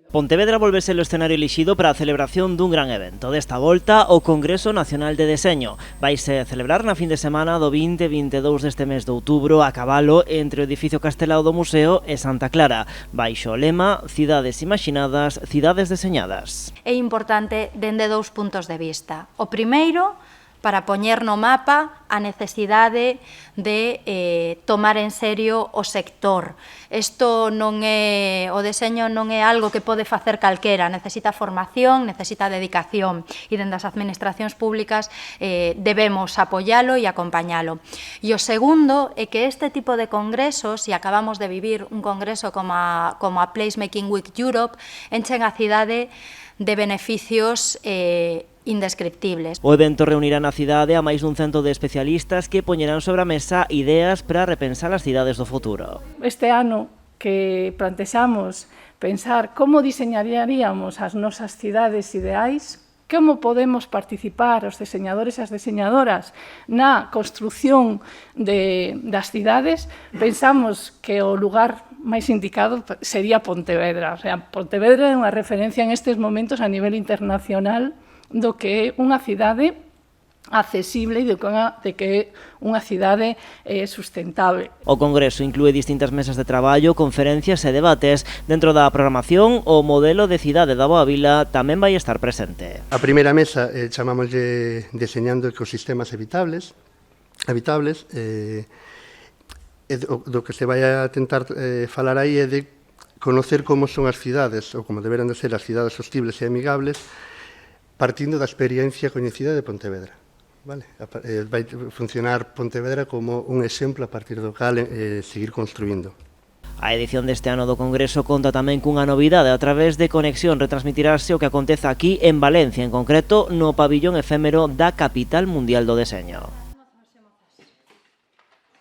Pontevedra volve ser o escenario elixido para a celebración dun gran evento. Desta volta, o Congreso Nacional de Deseño. Vaise celebrar na fin de semana do 20 e 22 deste mes de outubro a cabalo entre o edificio castelao do Museo e Santa Clara. Baixo o lema Cidades imaxinadas, cidades deseñadas. É importante dende dous puntos de vista. O primeiro, para poñer no mapa a necesidade de tomar en serio o sector. Isto non é, o deseño non é algo que pode facer calquera, necesita formación, necesita dedicación, e dende as administracións públicas debemos apoialo e acompañalo. E o segundo é que este tipo de congresos, e acabamos de vivir un congreso como a Placemaking Week Europe, enchen a cidade de beneficios indescriptibles. O evento reunirá na cidade a máis dun cento de especialistas que poñerán sobre a mesa ideas para repensar as cidades do futuro. Este ano que plantexamos pensar como diseñaríamos as nosas cidades ideais, como podemos participar os deseñadores e as deseñadoras na construción das cidades, pensamos que o lugar máis indicado sería Pontevedra. O sea, Pontevedra é unha referencia en estes momentos a nivel internacional do que é unha cidade accesible e de que é unha cidade sustentable. O Congreso inclúe distintas mesas de traballo, conferencias e debates. Dentro da programación, o modelo de cidade da Boa Vila tamén vai estar presente. A primeira mesa chamámoslle Deseñando ecosistemas habitables, do que se vai a tentar falar aí é de conocer como son as cidades, ou como deberán de ser as cidades sostibles e amigables, partindo da experiencia coñecida de Pontevedra. Vale? Vai funcionar Pontevedra como un exemplo a partir do cal seguir construindo. A edición deste ano do Congreso conta tamén cunha novidade. A través de conexión retransmitirase o que acontece aquí en Valencia, en concreto no pabillón efémero da capital mundial do deseño.